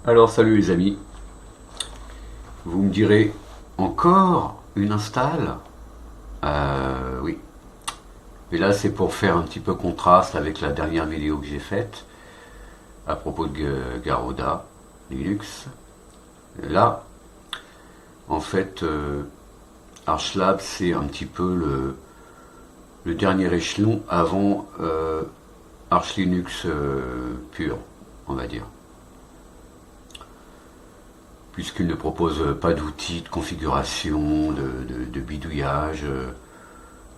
Alors salut les amis, vous me direz encore une install. Oui, et là c'est pour faire un petit peu contraste avec la dernière vidéo que j'ai faite à propos de Garuda Linux. Là, en fait, Archlab c'est un petit peu le dernier échelon avant Arch Linux pur, on va dire. Puisqu'il ne propose pas d'outils de configuration, de bidouillage.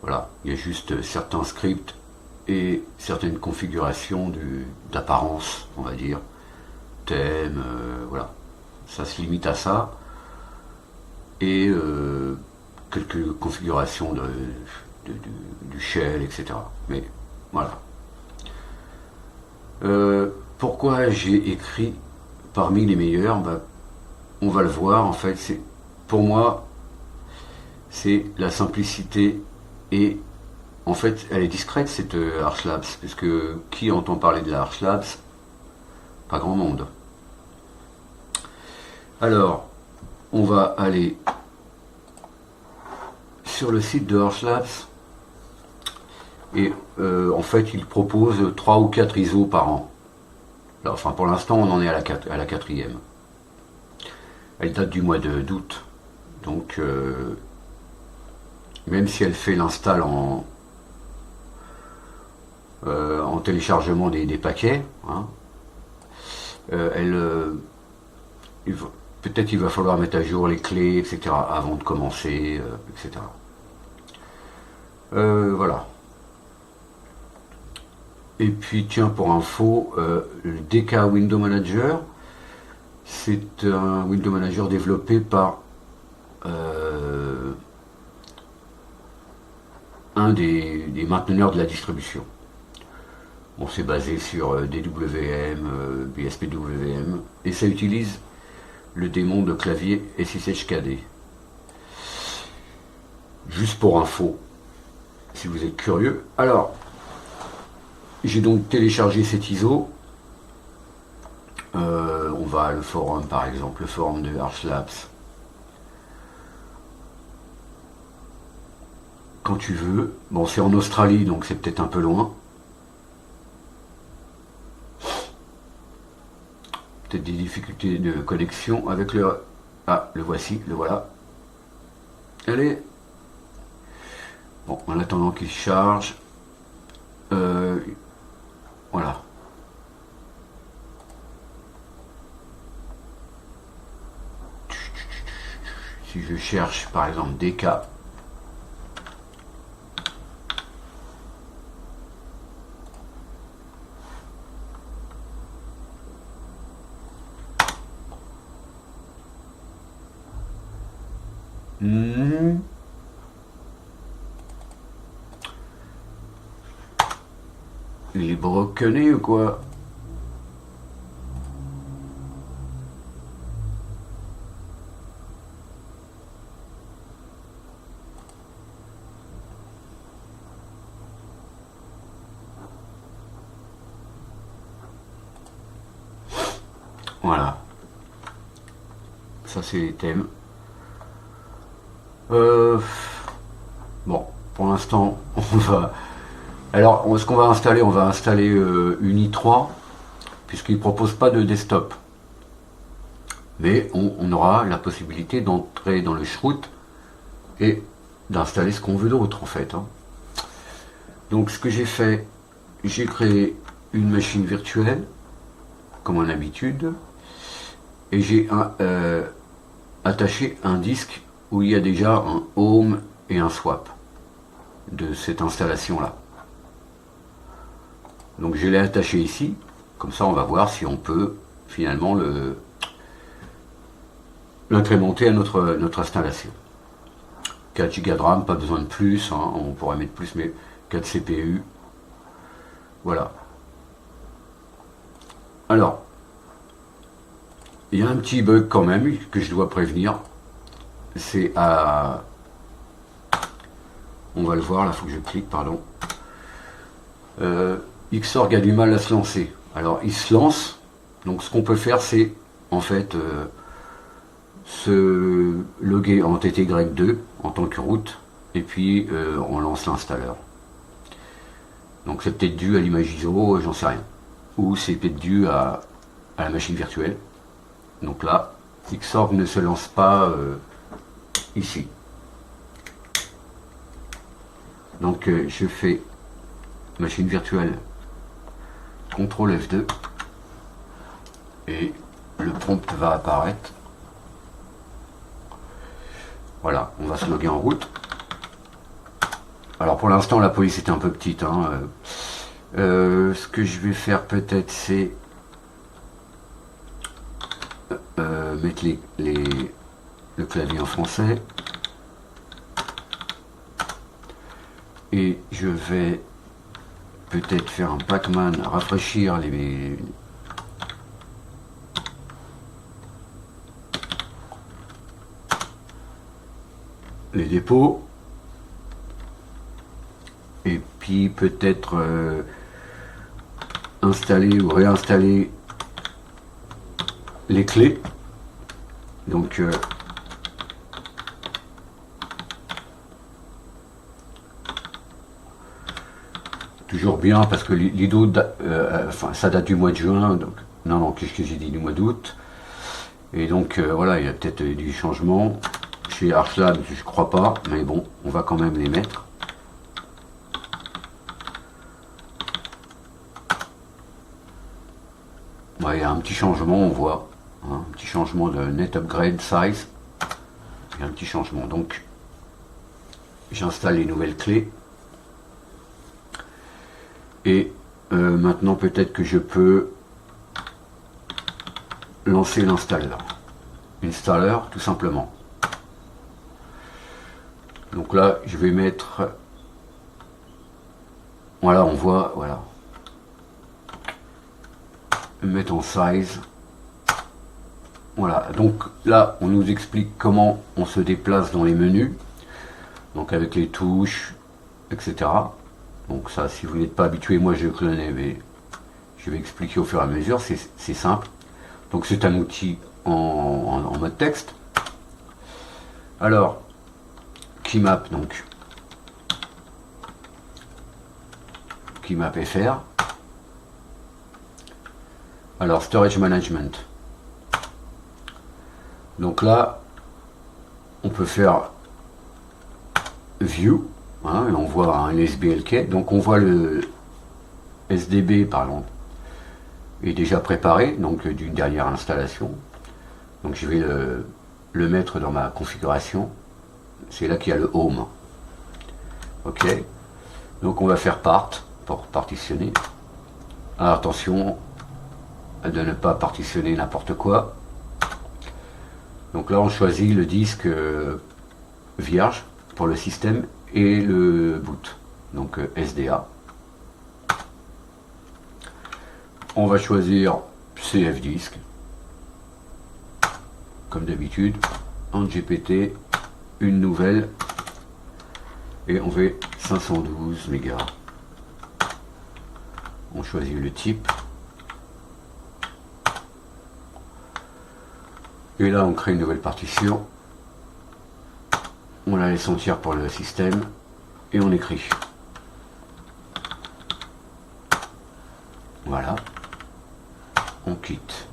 Voilà, il y a juste certains scripts et certaines configurations d'apparence, on va dire, thème, voilà. Ça se limite à ça. Et quelques configurations du shell, etc. Mais voilà. Pourquoi j'ai écrit parmi les meilleurs? On va le voir, en fait, pour moi, c'est la simplicité et en fait, elle est discrète cette Archlabs, parce que qui entend parler de la Archlabs? Pas grand monde. Alors, on va aller sur le site de Archlabs et en fait, il propose 3 ou 4 ISO par an. Alors, enfin, pour l'instant, on en est à la quatrième. Elle date du mois d'août, donc même si elle fait l'install en téléchargement des paquets, hein, peut-être il va falloir mettre à jour les clés, etc. avant de commencer, etc. Voilà. Et puis tiens, pour info, le DK Window Manager, c'est un Window Manager développé par un des mainteneurs de la distribution. Bon, c'est basé sur DWM, BSPWM, et ça utilise le démon de clavier SSHKD. Juste pour info, si vous êtes curieux. Alors, j'ai donc téléchargé cet ISO. On va à le forum, par exemple, le forum de Archlabs. Quand tu veux. Bon, c'est en Australie, donc c'est peut-être un peu loin. Peut-être des difficultés de connexion avec le... Ah, le voici, le voilà. Allez. Bon, en attendant qu'il charge. Voilà. Si je cherche, par exemple, DK. Il est broconné ou quoi? Voilà. Ça c'est les thèmes. Bon, pour l'instant, on va... Alors, ce qu'on va installer, on va installer une i3, puisqu'il ne propose pas de desktop. Mais on aura la possibilité d'entrer dans le shroot et d'installer ce qu'on veut d'autre, en fait. Hein. Donc, ce que j'ai fait, j'ai créé une machine virtuelle, comme en habitude, et j'ai attaché un disque où il y a déjà un home et un swap de cette installation-là. Donc je l'ai attaché ici, comme ça on va voir si on peut finalement l'incrémenter à notre installation. 4 Go de RAM, pas besoin de plus, hein, on pourrait mettre plus, mais 4 CPU. Voilà. Alors, il y a un petit bug quand même que je dois prévenir. C'est à... On va le voir, là, il faut que je clique, pardon. Xorg a du mal à se lancer. Alors, il se lance. Donc, ce qu'on peut faire, c'est en fait se loguer en TTY2 en tant que root, et puis on lance l'installeur. Donc c'est peut-être dû à l'image ISO, j'en sais rien. Ou c'est peut-être dû à la machine virtuelle. Donc là, Xorg ne se lance pas ici. Donc je fais machine virtuelle CTRL F2 et le prompt va apparaître. Voilà, on va se loguer en route. Alors pour l'instant la police est un peu petite, hein. Ce que je vais faire peut-être c'est mettre le clavier en français, et je vais peut-être faire un Pacman, rafraîchir les dépôts, et puis peut-être installer ou réinstaller les clés. Donc toujours bien, parce que l'IDO enfin, ça date du mois de juin, donc non, qu'est-ce que j'ai dit, du mois d'août, et donc voilà, il y a peut-être du changement chez ArchLab, je crois pas, mais bon, on va quand même les mettre. Ouais, il y a un petit changement, on voit, hein, un petit changement de net upgrade size. Il y a un petit changement. Donc, j'installe les nouvelles clés. Et maintenant, peut-être que je peux lancer l'installeur. Installeur, tout simplement. Donc là, je vais mettre... Voilà, on voit, voilà. Mettre en size. Voilà, donc là on nous explique comment on se déplace dans les menus, donc avec les touches, etc. Donc ça, si vous n'êtes pas habitué, moi je connais, mais je vais expliquer au fur et à mesure, c'est simple. Donc c'est un outil en mode texte. Alors, Keymap, donc Keymap FR. Alors, Storage Management. Donc là, on peut faire View, hein, et on voit un SBLK. Donc on voit le SDB, par exemple, est déjà préparé, donc d'une dernière installation. Donc je vais le mettre dans ma configuration. C'est là qu'il y a le Home. Ok. Donc on va faire Part pour partitionner. Alors attention de ne pas partitionner n'importe quoi. Donc là on choisit le disque vierge pour le système et le boot, donc SDA. On va choisir CF disk, comme d'habitude, en GPT, une nouvelle, et on fait 512 mégas. On choisit le type. Et là, on crée une nouvelle partition. On la laisse entière pour le système. Et on écrit. Voilà. On quitte.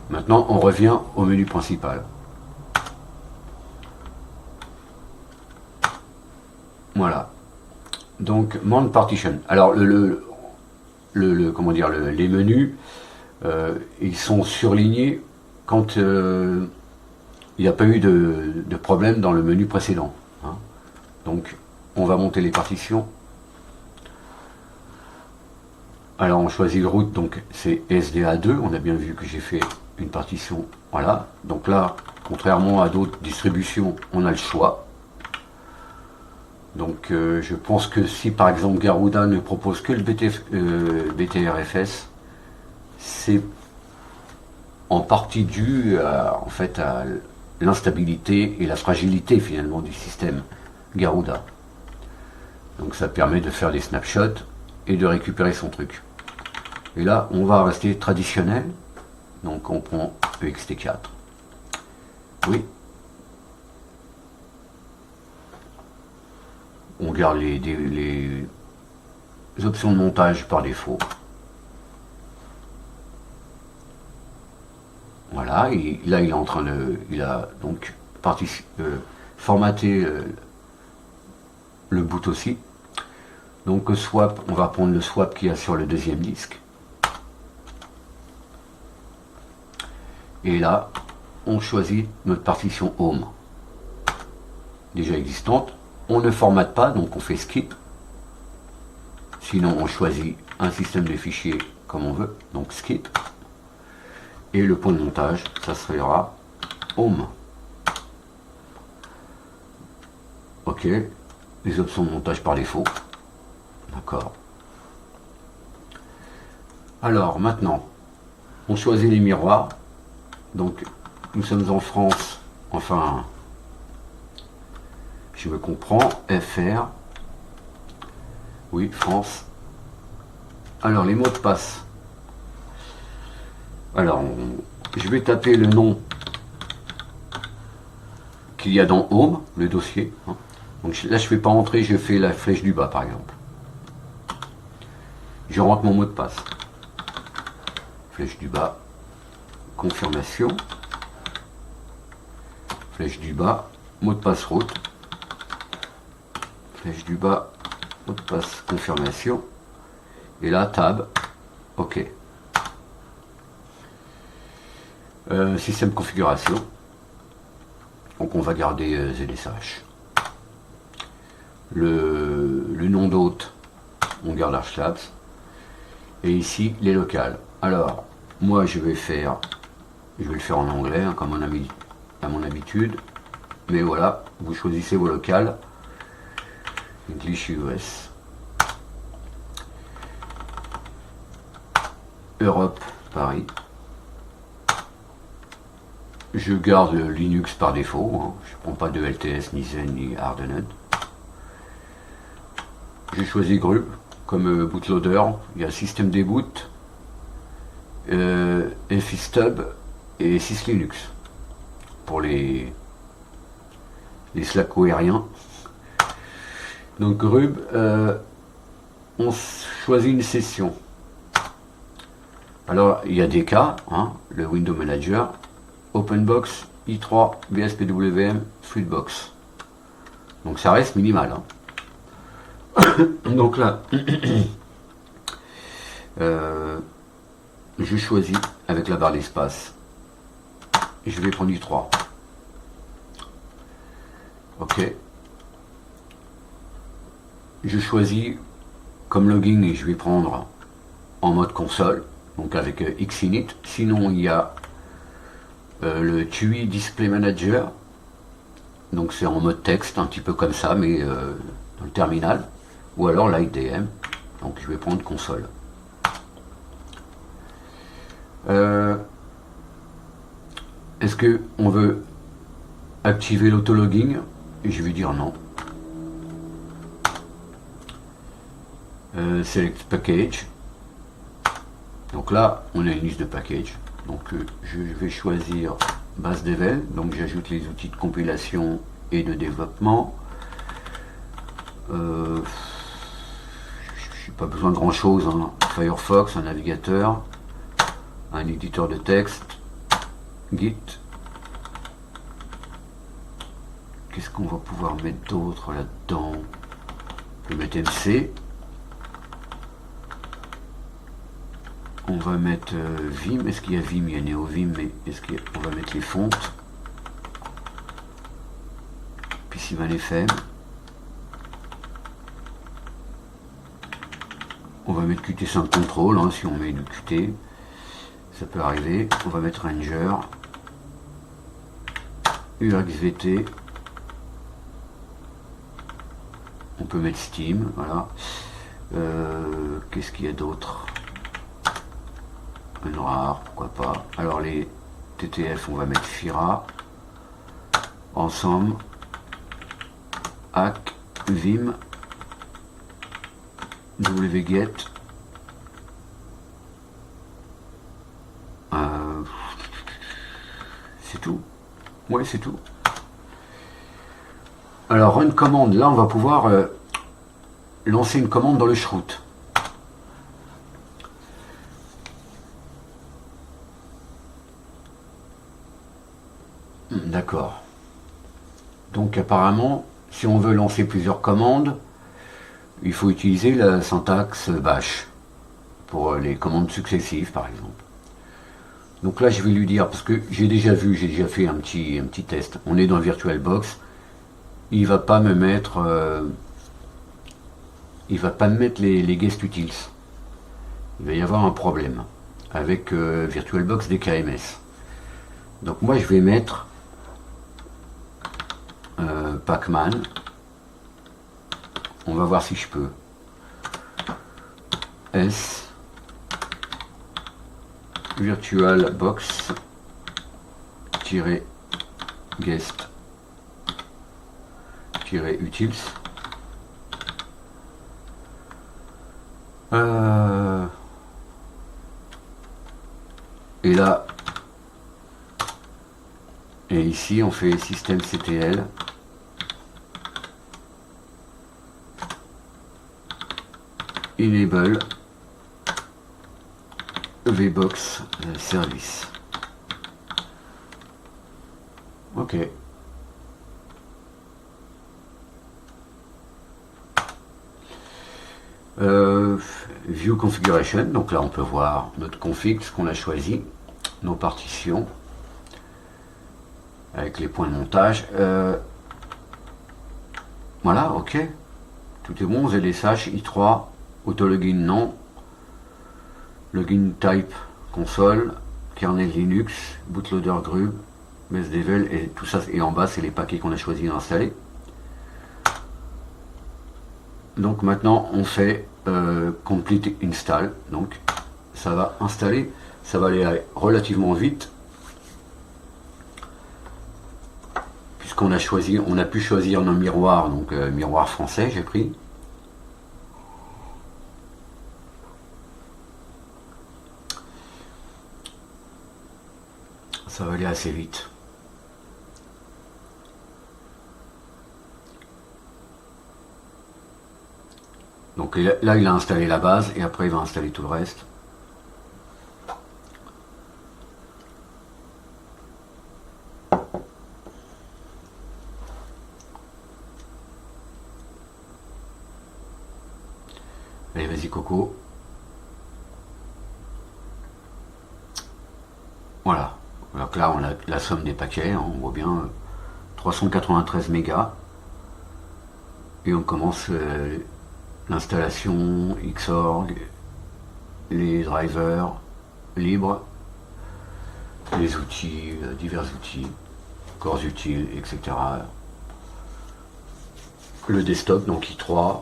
Maintenant, on revient au menu principal. Voilà. Donc, Mount Partition. Alors, comment dire, les menus, ils sont surlignés quand il n'y a pas eu de problème dans le menu précédent, hein. Donc on va monter les partitions. Alors on choisit le root, donc c'est SDA2, on a bien vu que j'ai fait une partition, voilà. Donc là, contrairement à d'autres distributions, on a le choix. Donc je pense que si par exemple Garuda ne propose que le BTRFS, c'est en partie dû en fait à l'instabilité et la fragilité finalement du système Garuda. Donc ça permet de faire des snapshots et de récupérer son truc. Et là on va rester traditionnel, Donc on prend ext4. Oui. On garde les options de montage par défaut. Voilà, et là il est en train de... Il a donc formaté le boot aussi. Donc swap, on va prendre le swap qu'il y a sur le deuxième disque. Et là, on choisit notre partition home, déjà existante. On ne formate pas, donc on fait skip. Sinon, on choisit un système de fichiers comme on veut, donc skip. Et le point de montage, ça sera home. Ok, les options de montage par défaut. D'accord. Alors maintenant, on choisit les miroirs. Donc nous sommes en France, enfin, je me comprends, FR. Oui, France. Alors les mots de passe. Alors, je vais taper le nom qu'il y a dans Home, le dossier. Donc là, je ne fais pas entrer, je fais la flèche du bas, par exemple. Je rentre mon mot de passe. Flèche du bas, confirmation. Flèche du bas, mot de passe route. Flèche du bas, mot de passe confirmation. Et là, tab, OK. Système configuration. Donc on va garder ZSH. Le nom d'hôte, on garde Archlabs. Et ici, les locales. Alors, moi je vais le faire en anglais, hein, comme à mon habitude. Mais voilà, vous choisissez vos locales. English US. Europe, Paris. Je garde Linux par défaut, hein. Je ne prends pas de LTS, ni Zen, ni Hardened. J'ai choisi Grub comme bootloader. Il y a System Deboot, FISTUB et SysLinux pour les slacko aériens. Donc Grub, on choisit une session. Alors il y a des cas, hein, le Window Manager, OpenBox, i3, BSPWM, Fluidbox. Donc ça reste minimal. Hein. Donc là, je choisis avec la barre d'espace. Je vais prendre i3. Ok. Je choisis comme login et je vais prendre en mode console, donc avec Xinit. Sinon il y a le TUI Display Manager, donc c'est en mode texte, un petit peu comme ça, mais dans le terminal, ou alors l'IDM, donc je vais prendre console. Est-ce que on veut activer l'autologging? Et je vais dire non. Select package. Donc là, on a une liste de packages. Donc je vais choisir base devel. Donc j'ajoute les outils de compilation et de développement. Je n'ai pas besoin de grand chose. Hein. Firefox, un navigateur, un éditeur de texte, Git. Qu'est-ce qu'on va pouvoir mettre d'autre là-dedans? Je vais mettre MC. On va mettre Vim. Est-ce qu'il y a Vim? Il y a NeoVim, mais est-ce qu'on va mettre les fontes? PCMan FM. On va mettre Qt5 Control, hein, si on met du Qt. Ça peut arriver. On va mettre Ranger. UXVT. On peut mettre Steam, voilà. Qu'est-ce qu'il y a d'autre? Un rare, pourquoi pas. Alors les TTF, on va mettre Fira. Ensemble. Hack, Vim, wget. tout. Oui, c'est tout. Alors, run commande, là, on va pouvoir lancer une commande dans le shroot. D'accord. Donc, apparemment, si on veut lancer plusieurs commandes, il faut utiliser la syntaxe bash pour les commandes successives, par exemple. Donc là, je vais lui dire, parce que j'ai déjà fait un petit test. On est dans VirtualBox. Il va pas me mettre, les guest utils. Il va y avoir un problème avec VirtualBox DKMS. Donc moi, je vais mettre Pacman. On va voir si je peux. S VirtualBox guest utils. Et là, et ici on fait systemctl enable vbox service. Ok. View configuration, donc là on peut voir notre config, ce qu'on a choisi, nos partitions avec les points de montage. Voilà, ok, tout est bon. ZSH i3 autologin non, login type console, kernel Linux, bootloader grub, mesdevel, et tout ça. Et en bas c'est les paquets qu'on a choisi d'installer. Donc maintenant on fait complete install, donc ça va installer, ça va aller relativement vite puisqu'on a choisi, on a pu choisir nos miroirs, donc miroir français j'ai pris. Ça va aller assez vite. Donc là, il a installé la base et après il va installer tout le reste. Allez, vas-y Coco. Voilà. Donc là, on a la somme des paquets, hein, on voit bien 393 mégas. Et on commence l'installation, Xorg, les drivers libres, les outils, divers outils, corps utiles, etc. Le desktop, donc i3.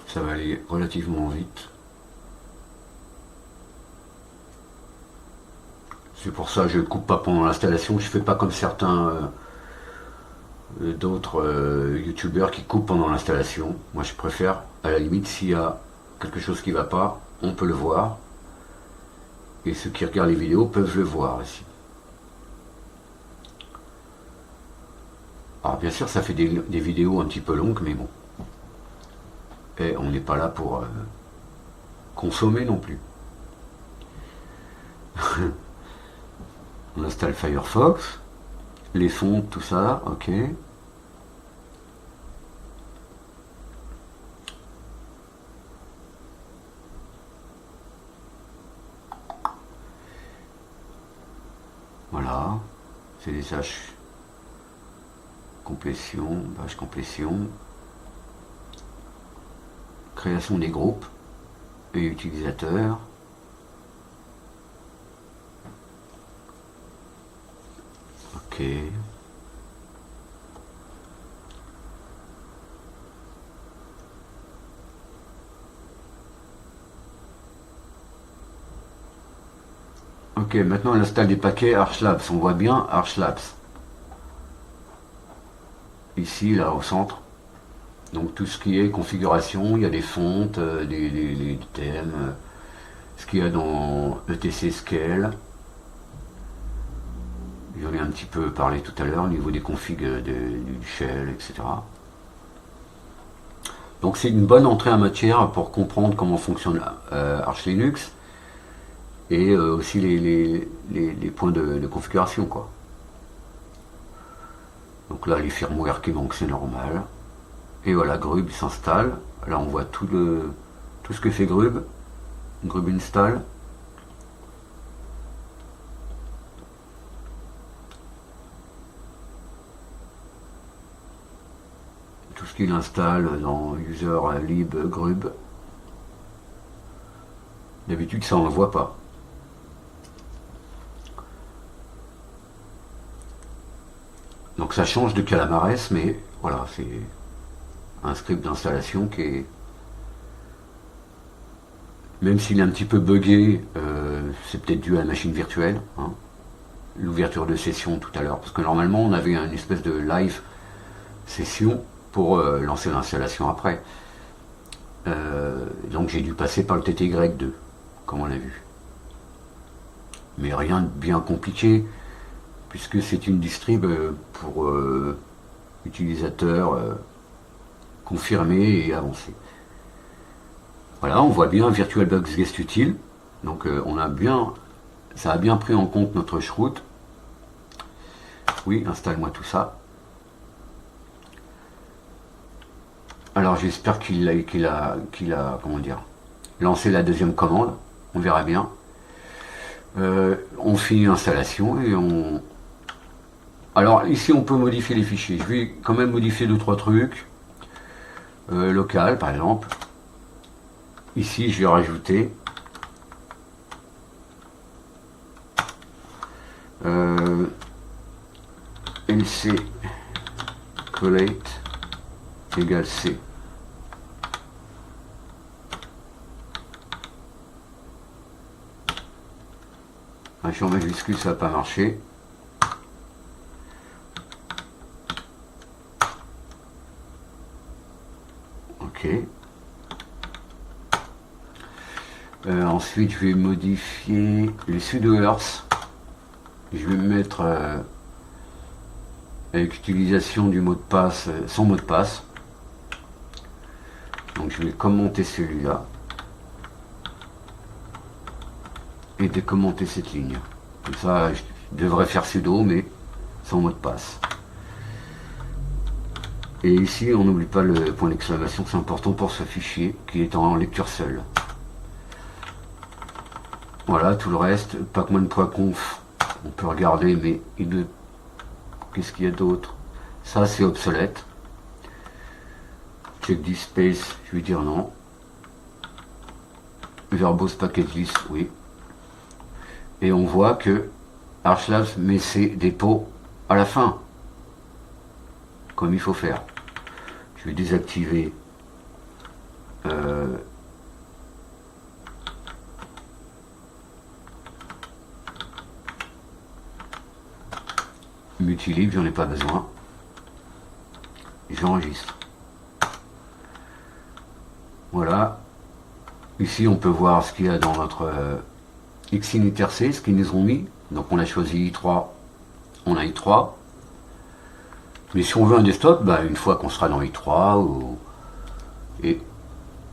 Ça va aller relativement vite. C'est pour ça que je ne coupe pas pendant l'installation. Je ne fais pas comme certains d'autres youtubeurs qui coupent pendant l'installation. Moi je préfère, à la limite, s'il y a quelque chose qui ne va pas, on peut le voir. Et ceux qui regardent les vidéos peuvent le voir ici. Alors bien sûr ça fait des vidéos un petit peu longues, mais bon. Et on n'est pas là pour consommer non plus. On installe Firefox, les fontes, tout ça, ok. Voilà, c'est des tâches complétion, page complétion, création des groupes et utilisateurs. Ok. Ok, maintenant on installe des paquets Archlabs. On voit bien Archlabs. Ici, là, au centre. Donc tout ce qui est configuration, il y a des fontes, des thèmes, ce qu'il y a dans ETC Scale. J'en ai un petit peu parlé tout à l'heure au niveau des configs du shell, etc. Donc c'est une bonne entrée en matière pour comprendre comment fonctionne Arch Linux et aussi les points de configuration, quoi. Donc là les firmware qui manquent, c'est normal. Et voilà, Grub s'installe. Là on voit tout ce que fait Grub install. Tout ce qu'il installe dans user lib grub. D'habitude ça on ne le voit pas. Donc ça change de Calamares, mais voilà, c'est un script d'installation qui est, même s'il est un petit peu buggé, c'est peut-être dû à la machine virtuelle, hein. L'ouverture de session tout à l'heure, parce que normalement on avait une espèce de live session pour lancer l'installation après. Donc j'ai dû passer par le TTY2, comme on l'a vu. Mais rien de bien compliqué, puisque c'est une distrib pour utilisateurs confirmés et avancés. Voilà, on voit bien VirtualBox Guest Utile. Donc ça a bien pris en compte notre chroute. Oui, installe-moi tout ça. Alors j'espère qu'il a comment dire, lancé la deuxième commande. On verra bien. On finit l'installation et on... Alors ici on peut modifier les fichiers. Je vais quand même modifier 2-3 trucs. Local par exemple. Ici je vais rajouter lc collate égale c. Je suis en majuscule, ça n'a pas marché. Ok. Ensuite, je vais modifier les sudo-earth. Je vais me mettre avec l'utilisation du mot de passe, sans mot de passe. Donc, je vais commenter celui-là. Et décommenter cette ligne. Comme ça, je devrais faire sudo, mais sans mot de passe. Et ici, on n'oublie pas le point d'exclamation, c'est important pour ce fichier qui est en lecture seule. Voilà, tout le reste, pacman.conf, on peut regarder, mais qu'est-ce qu'il y a d'autre? Ça, c'est obsolète. Check this space, je vais dire non. Verbose package list, oui. Et on voit que Archlabs met ses dépôts à la fin, comme il faut faire. Je vais désactiver Multilib, j'en ai pas besoin. J'enregistre. Voilà. Ici, on peut voir ce qu'il y a dans notre Xiniterc, ce qu'ils nous ont mis. Donc, on a choisi i3. On a i3. Mais si on veut un desktop, bah, une fois qu'on sera dans i3, et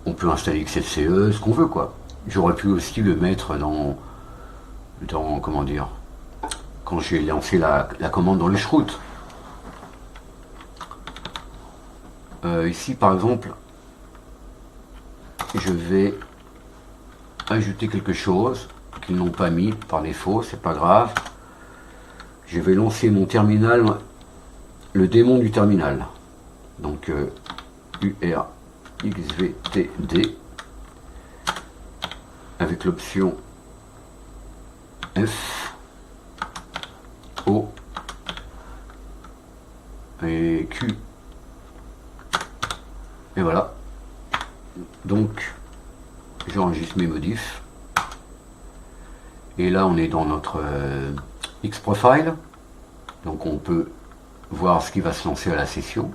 on peut installer XFCE, ce qu'on veut, quoi. J'aurais pu aussi le mettre dans comment dire, quand j'ai lancé la commande dans le chroot. Ici, par exemple, je vais ajouter quelque chose qu'ils n'ont pas mis par défaut, c'est pas grave. Je vais lancer mon terminal, le démon du terminal. Donc URXVTD avec l'option F, O et Q. Et voilà. Donc j'enregistre mes modifs. Et là on est dans notre Xprofile. Donc on peut voir ce qui va se lancer à la session.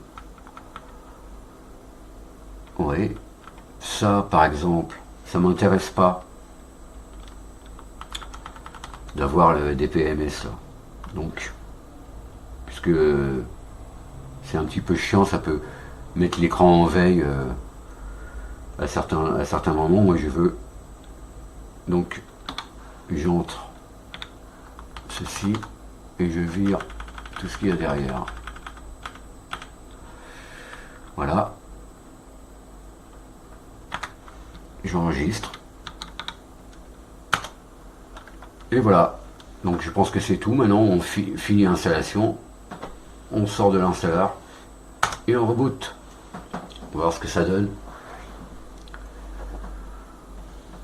Oui. Ça par exemple, ça m'intéresse pas. d'avoir le DPMS là. Donc, puisque c'est un petit peu chiant, ça peut mettre l'écran en veille à certains moments. Moi je veux, donc j'entre ceci et je vire tout ce qu'il y a derrière. Voilà. J'enregistre. Et voilà. Donc je pense que c'est tout. Maintenant on finit l'installation. On sort de l'installeur et on reboot. On va voir ce que ça donne.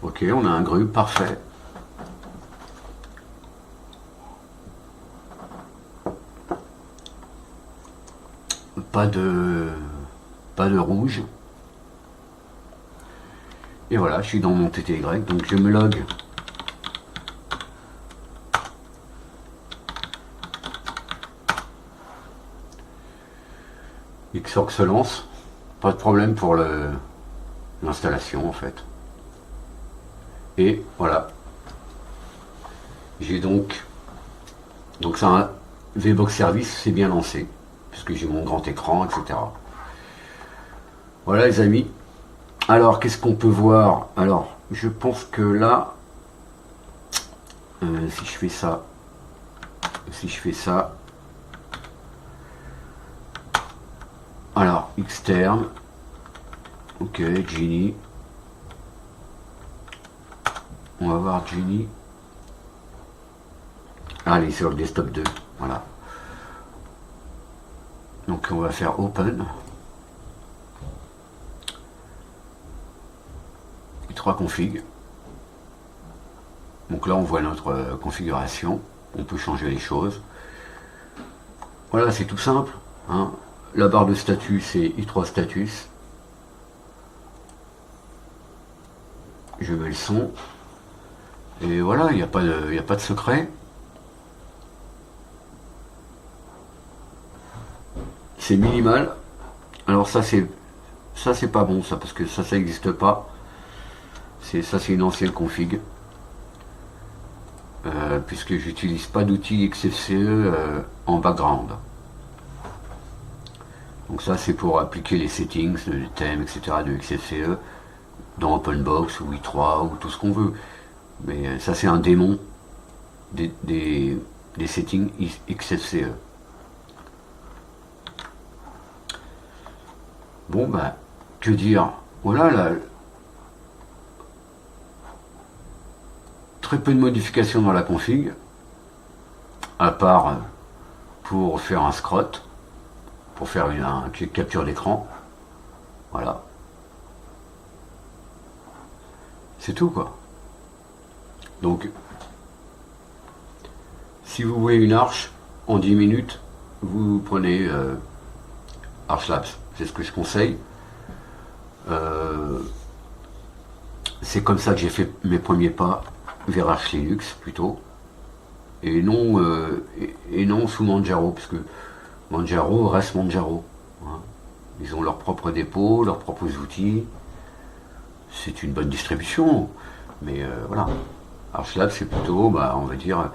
Ok, on a un groupe, parfait. Pas de rouge. Et voilà, je suis dans mon TTY, donc je me log. Xorg se lance. Pas de problème pour l'installation en fait. Et voilà. J'ai donc c'est un VBox Service, c'est bien lancé, puisque j'ai mon grand écran, etc. Voilà les amis. Alors qu'est-ce qu'on peut voir? Alors je pense que là, si je fais ça, alors externe, ok, Genie, on va voir Genie. Allez, sur le desktop 2, voilà. Donc on va faire Open. Et 3 configs. Donc là on voit notre configuration. On peut changer les choses. Voilà, c'est tout simple. Hein. La barre de statut, c'est i3 status. Je mets le son. Et voilà, il n'y a pas de secret. C'est minimal. Alors ça c'est pas bon ça, parce que ça n'existe pas. C'est une ancienne config. Puisque j'utilise pas d'outil XFCE en background. Donc ça c'est pour appliquer les settings, les thèmes, etc. de XFCE dans OpenBox ou i3 ou tout ce qu'on veut. Mais ça c'est un démon des settings XFCE. Bon bah, que dire, voilà là, très peu de modifications dans la config, à part pour faire un scrot, pour faire une capture d'écran, voilà. C'est tout quoi. Donc, si vous voulez une arche, en 10 minutes, vous prenez Archlabs. C'est ce que je conseille. C'est comme ça que j'ai fait mes premiers pas vers Arch Linux plutôt. Et non sous Manjaro, parce que Manjaro reste Manjaro. Hein. Ils ont leur propre dépôt, leurs propres outils. C'est une bonne distribution. Mais voilà. Archlabs, c'est plutôt, bah, on va dire,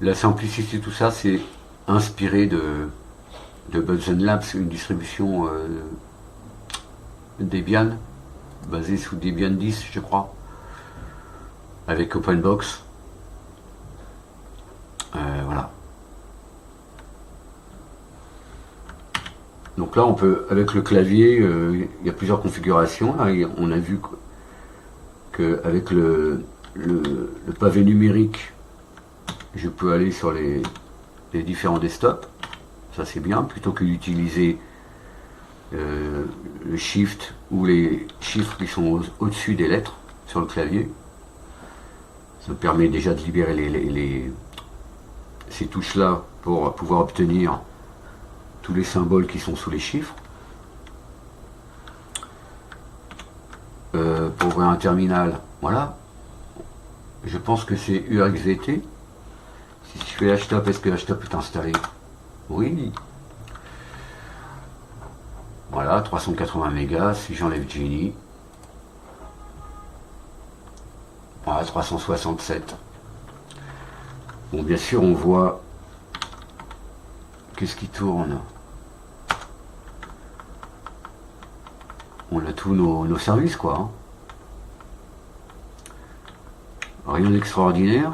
la simplicité, tout ça, c'est inspiré de Bunsen Labs, une distribution Debian, basée sous Debian 10, je crois, avec OpenBox. Voilà. Donc là, on peut, avec le clavier, il y a plusieurs configurations. Là, on a vu qu'avec le pavé numérique, je peux aller sur les différents desktops. Ça c'est bien, plutôt que d'utiliser le shift ou les chiffres qui sont au-dessus des lettres sur le clavier. Ça me permet déjà de libérer ces touches là pour pouvoir obtenir tous les symboles qui sont sous les chiffres. Pour ouvrir un terminal, voilà. Je pense que c'est URXVT. Si je fais htop, est-ce que htop est installé? Oui. Voilà, 380 mégas. Si j'enlève Genie, voilà, 367. Bon, bien sûr, on voit qu'est-ce qui tourne. On a tous nos services, quoi. Hein. Rien d'extraordinaire.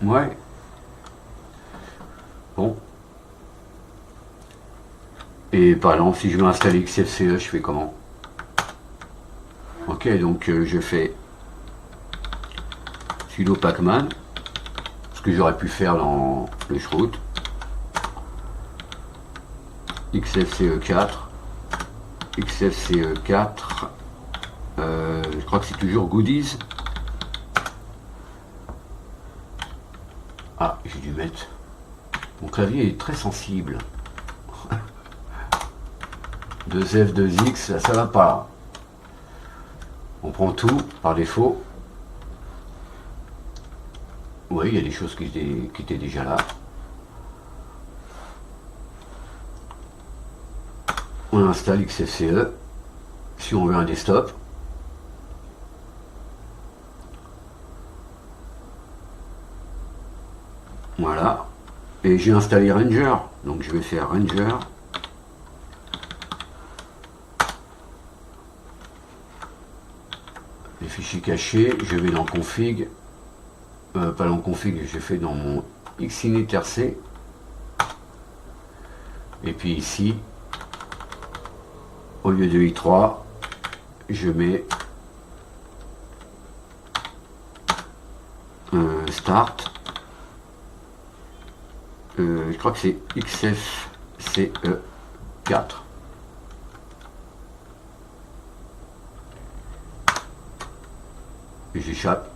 Ouais. Bon. Et par exemple, si je veux installer XFCE, je fais comment? Ok, donc je fais sudo pacman, ce que j'aurais pu faire dans le shroot. XFCE4. XFCE4. Je crois que c'est toujours goodies. Ah, j'ai dû mettre. Mon clavier est très sensible. 2F, 2X, ça va pas. On prend tout par défaut. Oui, il y a des choses qui étaient déjà là. On installe XFCE. Si on veut un desktop. Voilà. Et j'ai installé Ranger. Donc je vais faire Ranger. Les fichiers cachés, je vais dans config. Pas dans config, j'ai fait dans mon Xinit RC. Et puis ici, au lieu de i3, je mets start. Je crois que c'est XFCE4. Et j'échappe.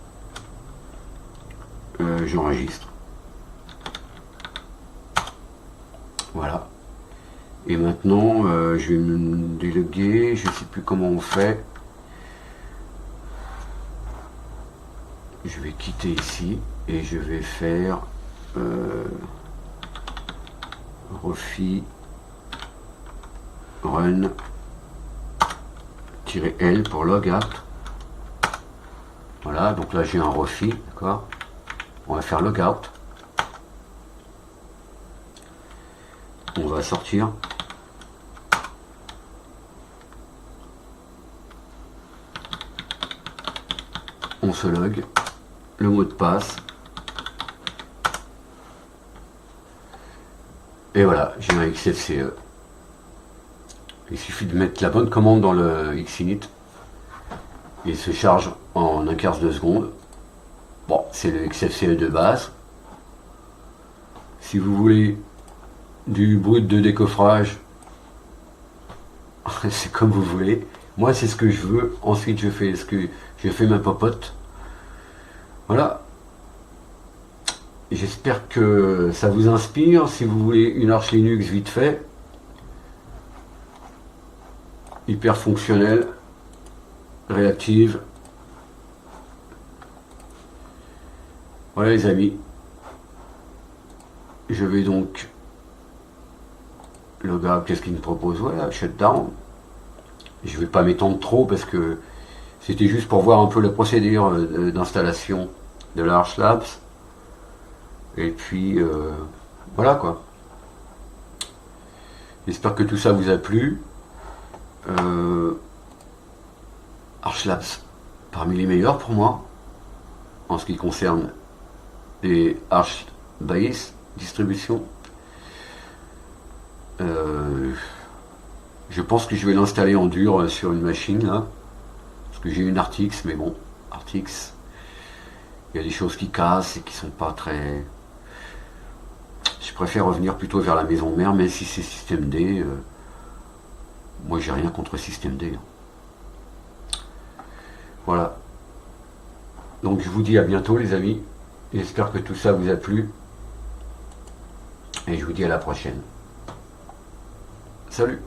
J'enregistre. Voilà. Et maintenant, je vais me déloguer. Je ne sais plus comment on fait. Je vais quitter ici et je vais faire refi run -L pour logout. Voilà, donc là j'ai un refi, d'accord. On va faire logout. On va sortir. On se log. Le mot de passe. Et voilà, j'ai un XFCE. Il suffit de mettre la bonne commande dans le Xinit. Il se charge en un quart de seconde. Bon, c'est le XFCE de base. Si vous voulez du brut de décoffrage, c'est comme vous voulez. Moi, c'est ce que je veux. Ensuite, je fais ma popote. Voilà. J'espère que ça vous inspire. Si vous voulez une Arch Linux vite fait, hyper fonctionnelle, réactive. Voilà les amis. Je vais donc le gars, qu'est-ce qu'il me propose? Voilà, shutdown. Je vais pas m'étendre trop parce que c'était juste pour voir un peu la procédure d'installation de l'Arch Labs. Et puis voilà quoi. J'espère que tout ça vous a plu. Arch Labs, parmi les meilleurs pour moi en ce qui concerne les Arch Base distribution. Je pense que je vais l'installer en dur sur une machine là, parce que j'ai une Artix, mais bon, Artix, il y a des choses qui cassent et qui sont pas très. Je préfère revenir plutôt vers la maison mère, même si c'est systemd. Moi j'ai rien contre systemd. Voilà. Donc je vous dis à bientôt les amis. J'espère que tout ça vous a plu. Et je vous dis à la prochaine. Salut!